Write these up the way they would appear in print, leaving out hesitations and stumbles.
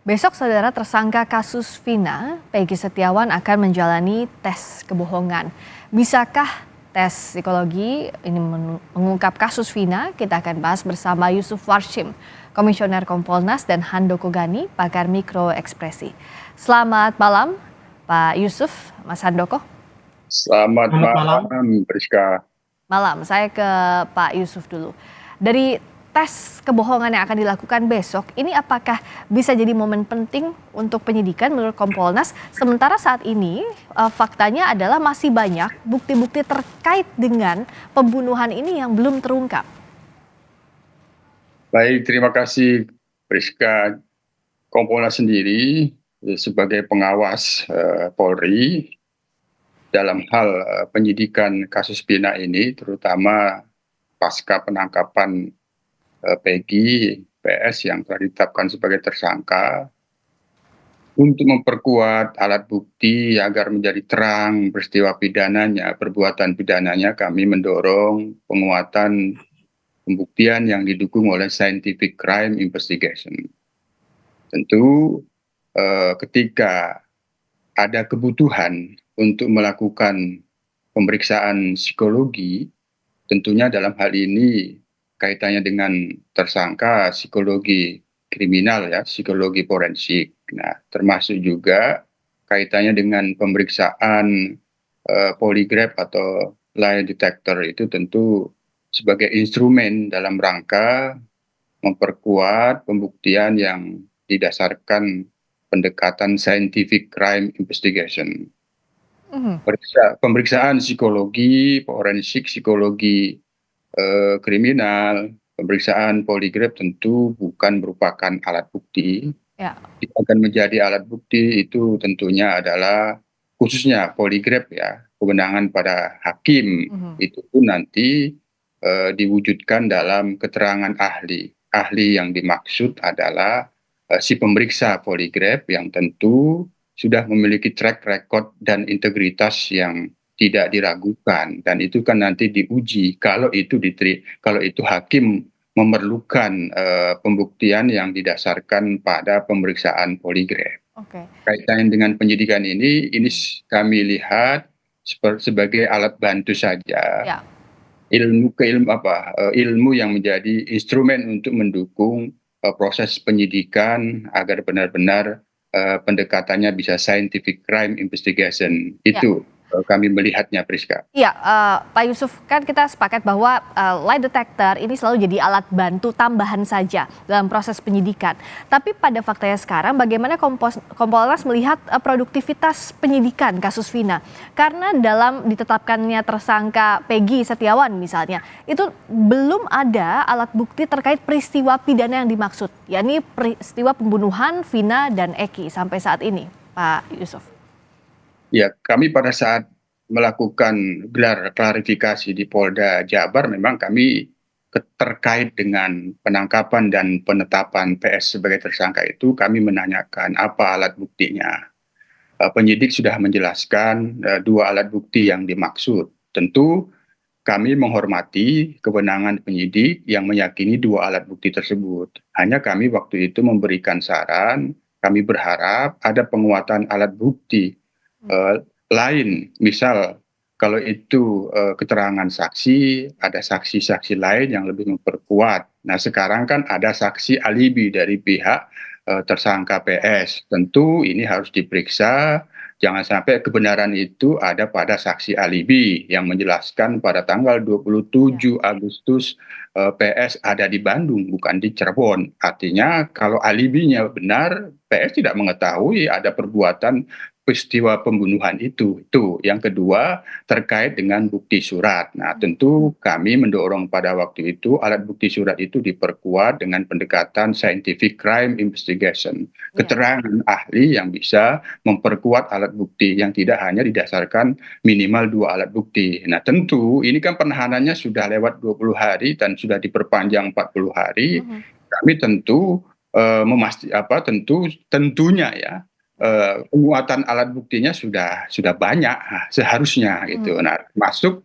Besok saudara tersangka kasus Vina, Peggy Setiawan akan menjalani tes kebohongan. Bisakah tes psikologi ini mengungkap kasus Vina? Kita akan bahas bersama Yusuf Warshim, Komisioner Kompolnas dan Handoko Gani, pakar mikro ekspresi. Selamat malam Pak Yusuf, Mas Handoko. Selamat Selamat malam. malam, Priska. Malam, saya ke Pak Yusuf dulu. Dari tes kebohongan yang akan dilakukan besok, ini apakah bisa jadi momen penting untuk penyidikan menurut Kompolnas? Sementara saat ini faktanya adalah masih banyak bukti-bukti terkait dengan pembunuhan ini yang belum terungkap. Baik, terima kasih Priska. Kompolnas sendiri sebagai pengawas Polri dalam hal penyidikan kasus Vina ini, terutama pasca penangkapan Peggy PS yang telah ditetapkan sebagai tersangka, untuk memperkuat alat bukti agar menjadi terang peristiwa pidananya, perbuatan pidananya, kami mendorong penguatan pembuktian yang didukung oleh scientific crime investigation. Tentu ketika ada kebutuhan untuk melakukan pemeriksaan psikologi, tentunya dalam hal ini kaitannya dengan tersangka psikologi kriminal ya, psikologi forensik. Nah, termasuk juga kaitannya dengan pemeriksaan polygraph atau lie detector itu tentu sebagai instrumen dalam rangka memperkuat pembuktian yang didasarkan pendekatan scientific crime investigation. Pemeriksaan psikologi forensik, psikologi kriminal, pemeriksaan poligraf tentu bukan merupakan alat bukti. Ya. Itu akan menjadi alat bukti itu tentunya adalah khususnya poligraf ya, kewenangan pada hakim itu pun nanti diwujudkan dalam keterangan ahli. Ahli yang dimaksud adalah si pemeriksa poligraf yang tentu sudah memiliki track record dan integritas yang tidak diragukan, dan itu kan nanti diuji kalau itu hakim memerlukan pembuktian yang didasarkan pada pemeriksaan poligraf. Oke. Kaitannya dengan penyidikan ini kami lihat sebagai alat bantu saja. Ya. Ilmu yang menjadi instrumen untuk mendukung proses penyidikan agar benar-benar pendekatannya bisa scientific crime investigation. Itu kami melihatnya, Priska. Iya, Pak Yusuf, kan kita sepakat bahwa lie detector ini selalu jadi alat bantu tambahan saja dalam proses penyidikan. Tapi pada faktanya sekarang, bagaimana Kompolnas melihat produktivitas penyidikan kasus Vina? Karena dalam ditetapkannya tersangka Peggy Setiawan misalnya, itu belum ada alat bukti terkait peristiwa pidana yang dimaksud, yakni peristiwa pembunuhan Vina dan Eki sampai saat ini, Pak Yusuf. Ya, kami pada saat melakukan gelar klarifikasi di Polda Jabar memang kami terkait dengan penangkapan dan penetapan PS sebagai tersangka itu kami menanyakan apa alat buktinya. Penyidik sudah menjelaskan dua alat bukti yang dimaksud. Tentu kami menghormati kewenangan penyidik yang meyakini dua alat bukti tersebut. Hanya kami waktu itu memberikan saran, kami berharap ada penguatan alat bukti lain, misal kalau itu keterangan saksi, ada saksi-saksi lain yang lebih memperkuat. Nah, sekarang kan ada saksi alibi dari pihak tersangka PS. Tentu ini harus diperiksa, jangan sampai kebenaran itu ada pada saksi alibi yang menjelaskan pada tanggal 27 Agustus PS ada di Bandung, bukan di Cirebon. Artinya kalau alibinya benar, PS tidak mengetahui ada perbuatan peristiwa pembunuhan itu. Itu yang kedua terkait dengan bukti surat. Nah, tentu kami mendorong pada waktu itu alat bukti surat itu diperkuat dengan pendekatan scientific crime investigation. Keterangan ahli yang bisa memperkuat alat bukti yang tidak hanya didasarkan minimal dua alat bukti. Nah, tentu ini kan penahanannya sudah lewat 20 hari dan sudah diperpanjang 40 hari. Kami tentu tentunya ya penguatan alat buktinya sudah banyak seharusnya gitu. Nah, masuk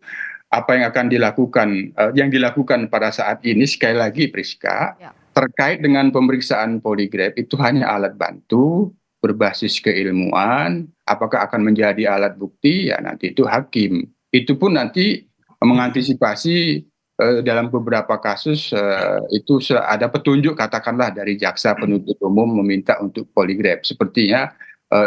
apa yang akan dilakukan yang dilakukan pada saat ini sekali lagi Priska terkait dengan pemeriksaan poligraf itu hanya alat bantu berbasis keilmuan. Apakah akan menjadi alat bukti? Ya nanti itu hakim. Itu pun nanti mengantisipasi dalam beberapa kasus itu ada petunjuk katakanlah dari jaksa penuntut umum meminta untuk poligraf. Sepertinya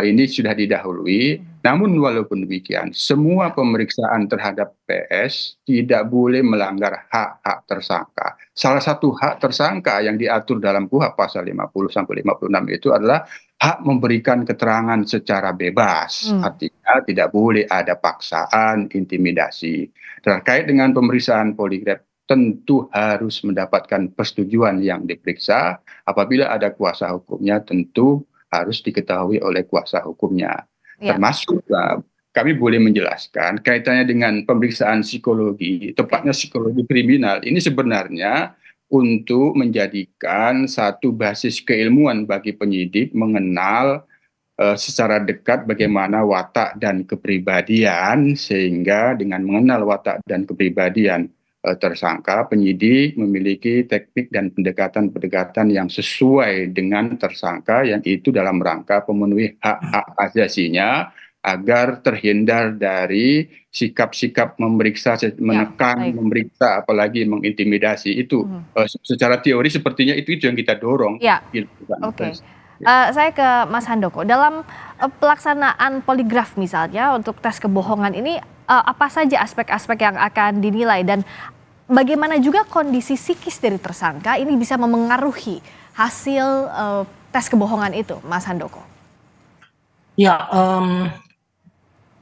ini sudah didahului. Namun walaupun demikian, semua pemeriksaan terhadap PS tidak boleh melanggar hak-hak tersangka. Salah satu hak tersangka yang diatur dalam KUHP pasal 50 sampai 56 itu adalah hak memberikan keterangan secara bebas. Artinya tidak boleh ada paksaan, intimidasi. Terkait dengan pemeriksaan poligraf tentu harus mendapatkan persetujuan yang diperiksa. Apabila ada kuasa hukumnya tentu harus diketahui oleh kuasa hukumnya. Termasuk kami boleh menjelaskan kaitannya dengan pemeriksaan psikologi, tepatnya psikologi kriminal. Ini sebenarnya untuk menjadikan satu basis keilmuan bagi penyidik mengenal secara dekat bagaimana watak dan kepribadian, sehingga dengan mengenal watak dan kepribadian tersangka, penyidik memiliki teknik dan pendekatan-pendekatan yang sesuai dengan tersangka, yang itu dalam rangka pemenuhi hak-hak asasinya agar terhindar dari sikap-sikap memeriksa, menekan, memeriksa, apalagi mengintimidasi. Itu secara teori sepertinya itu yang kita dorong. Saya ke Mas Handoko, dalam pelaksanaan poligraf misalnya untuk tes kebohongan ini, apa saja aspek-aspek yang akan dinilai dan bagaimana juga kondisi psikis dari tersangka ini bisa memengaruhi hasil tes kebohongan itu, Mas Handoko? Ya,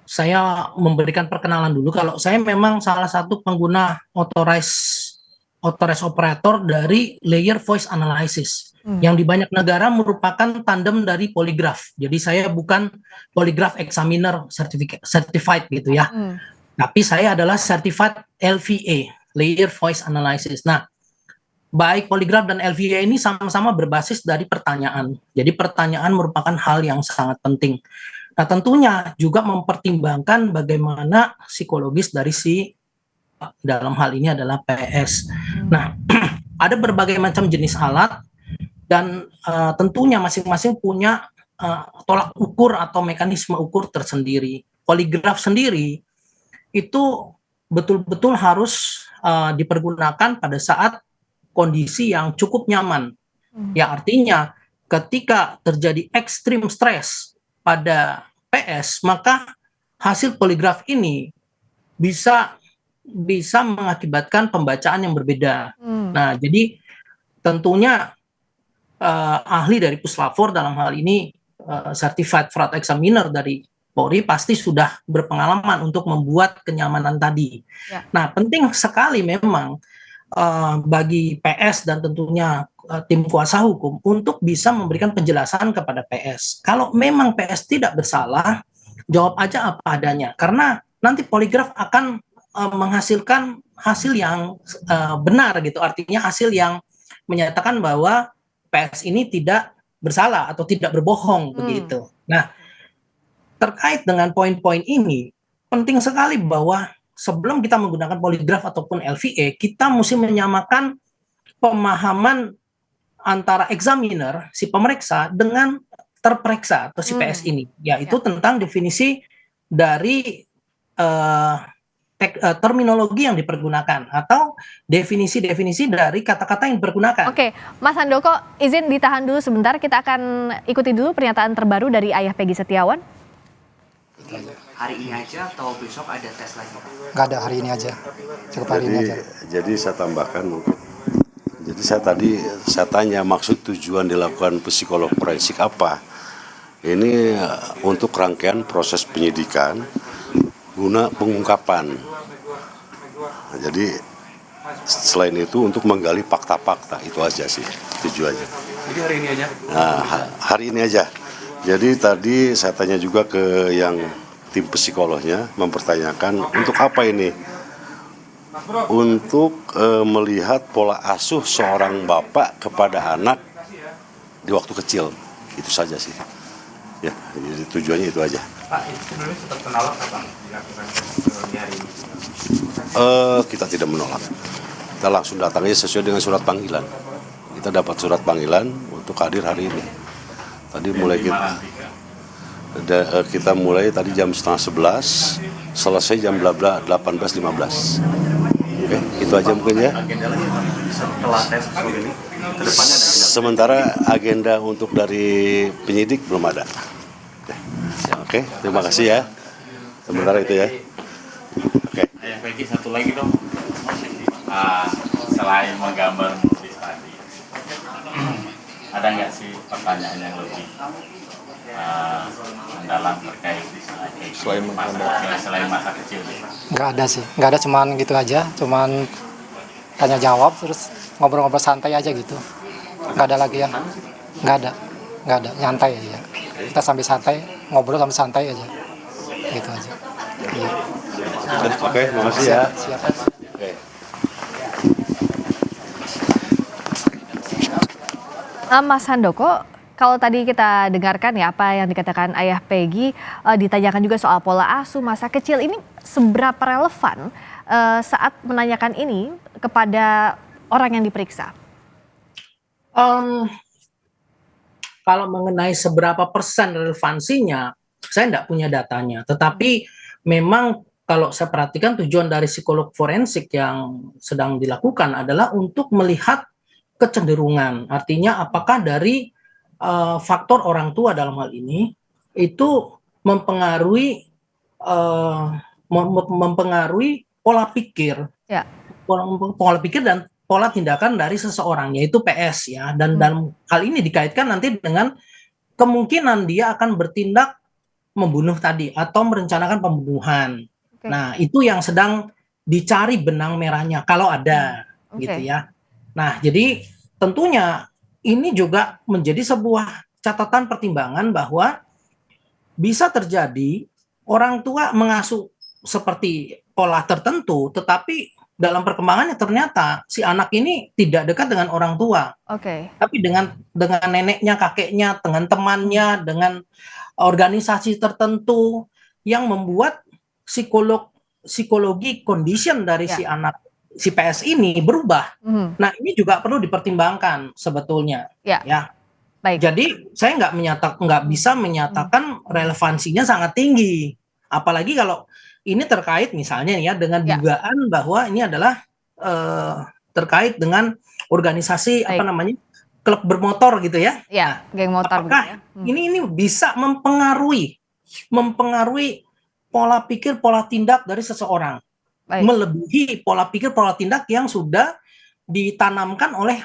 saya memberikan perkenalan dulu. Kalau saya memang salah satu pengguna authorized operator dari layer voice analysis, yang di banyak negara merupakan tandem dari poligraf. Jadi saya bukan polygraph examiner certified gitu ya. Tapi saya adalah certified LVA, layer voice analysis. Nah, baik poligraf dan LVA ini sama-sama berbasis dari pertanyaan. Jadi pertanyaan merupakan hal yang sangat penting. Nah, tentunya juga mempertimbangkan bagaimana psikologis dari si dalam hal ini adalah PS. Nah, ada berbagai macam jenis alat dan tentunya masing-masing punya tolak ukur atau mekanisme ukur tersendiri. Poligraf sendiri itu betul-betul harus dipergunakan pada saat kondisi yang cukup nyaman. Ya, artinya ketika terjadi ekstrim stres pada PS, maka hasil poligraf ini bisa mengakibatkan pembacaan yang berbeda. Nah, jadi tentunya ahli dari Puslapor dalam hal ini certified fraud examiner dari Polri pasti sudah berpengalaman untuk membuat kenyamanan tadi. Nah, penting sekali memang bagi PS dan tentunya tim kuasa hukum untuk bisa memberikan penjelasan kepada PS. Kalau memang PS tidak bersalah, jawab aja apa adanya. Karena nanti poligraf akan menghasilkan hasil yang benar gitu. Artinya hasil yang menyatakan bahwa PS ini tidak bersalah atau tidak berbohong begitu. Nah, terkait dengan poin-poin ini, penting sekali bahwa sebelum kita menggunakan poligraf ataupun LVA, kita mesti menyamakan pemahaman antara examiner, si pemeriksa, dengan terperiksa atau si PS ini, yaitu tentang definisi dari terminologi yang dipergunakan atau definisi-definisi dari kata-kata yang dipergunakan. Oke, Mas Handoko, izin ditahan dulu sebentar, kita akan ikuti dulu pernyataan terbaru dari ayah Peggy Setiawan. Hari ini aja atau besok ada tes lagi? Nggak ada, hari ini aja. Cukup hari ini aja. Jadi saya tambahkan mungkin. Jadi saya tanya maksud tujuan dilakukan psikolog forensik apa? Ini untuk rangkaian proses penyidikan guna pengungkapan. Nah, jadi selain itu untuk menggali fakta-fakta, itu aja sih tujuannya. Jadi hari ini aja? Nah, hari ini aja. Jadi tadi saya tanya juga ke yang tim psikolognya, mempertanyakan untuk apa ini? Untuk melihat pola asuh seorang bapak kepada anak di waktu kecil. Itu saja sih. Ya, jadi tujuannya itu aja. Pak, sebelumnya tetap menolak apa dilakukan di hari ini? Kita tidak menolak. Kita langsung datangnya sesuai dengan surat panggilan. kita dapat surat panggilan untuk hadir hari ini. Tadi mulai kita mulai tadi jam 10:30, selesai jam 18:15. Oke, itu aja mungkin ya. Agenda lagi setelah tes swab ini, kedepannya ada agenda. Sementara agenda untuk dari penyidik belum ada. Oke, terima kasih ya. Sementara itu ya. Oke. Ayah Peggy, satu lagi dong. Selain menggambar nulis tadi, ada nggak sih pertanyaan yang lebih mendalam terkait selain masa kecil? Nggak ada sih, nggak ada, cuman gitu aja, cuman tanya jawab terus ngobrol-ngobrol santai aja gitu. Nggak ada lagi ya, nggak ada, nyantai aja. Kita sambil santai, ngobrol sambil santai aja, gitu aja. Iya. Oke, makasih ya. Siap. Oke. Mas Handoko, kalau tadi kita dengarkan ya apa yang dikatakan ayah Peggy, ditanyakan juga soal pola asuh masa kecil, ini seberapa relevan saat menanyakan ini kepada orang yang diperiksa? Kalau mengenai seberapa persen relevansinya, saya tidak punya datanya. Tetapi memang kalau saya perhatikan tujuan dari psikolog forensik yang sedang dilakukan adalah untuk melihat kecenderungan. Artinya apakah dari faktor orang tua dalam hal ini itu mempengaruhi pola pikir, Ya. pola pikir dan pola tindakan dari seseorang, yaitu PS ya. Dan dalam hal ini dikaitkan nanti dengan kemungkinan dia akan bertindak membunuh tadi atau merencanakan pembunuhan. Oke. Nah, itu yang sedang dicari benang merahnya kalau ada, gitu ya. Nah, jadi tentunya ini juga menjadi sebuah catatan pertimbangan bahwa bisa terjadi orang tua mengasuh seperti pola tertentu, tetapi dalam perkembangannya ternyata si anak ini tidak dekat dengan orang tua, Oke. tapi dengan neneknya, kakeknya, dengan temannya, dengan organisasi tertentu yang membuat psikologi condition dari si anak, si PS ini berubah. Nah, ini juga perlu dipertimbangkan sebetulnya. Ya. Baik. Jadi saya nggak bisa menyatakan relevansinya sangat tinggi, apalagi kalau ini terkait misalnya ya dengan dugaan bahwa ini adalah terkait dengan organisasi apa namanya, klub bermotor gitu ya. Ya, geng motor. Apakah ini bisa mempengaruhi pola pikir, pola tindak dari seseorang, melebihi pola pikir, pola tindak yang sudah ditanamkan oleh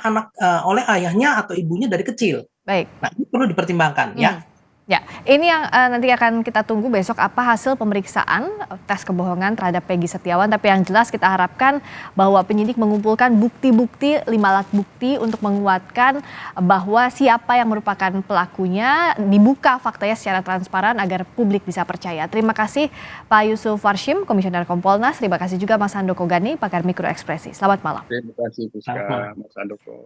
oleh ayahnya atau ibunya dari kecil. Baik. Nah, ini perlu dipertimbangkan ya. Ya, ini yang nanti akan kita tunggu besok apa hasil pemeriksaan tes kebohongan terhadap Peggy Setiawan. Tapi yang jelas kita harapkan bahwa penyidik mengumpulkan bukti-bukti, 5 alat bukti untuk menguatkan bahwa siapa yang merupakan pelakunya, dibuka faktanya secara transparan agar publik bisa percaya. Terima kasih Pak Yusuf Warshim, Komisioner Kompolnas. Terima kasih juga Mas Handoko Gani, pakar mikroekspresi. Selamat malam. Terima kasih Mas Handoko.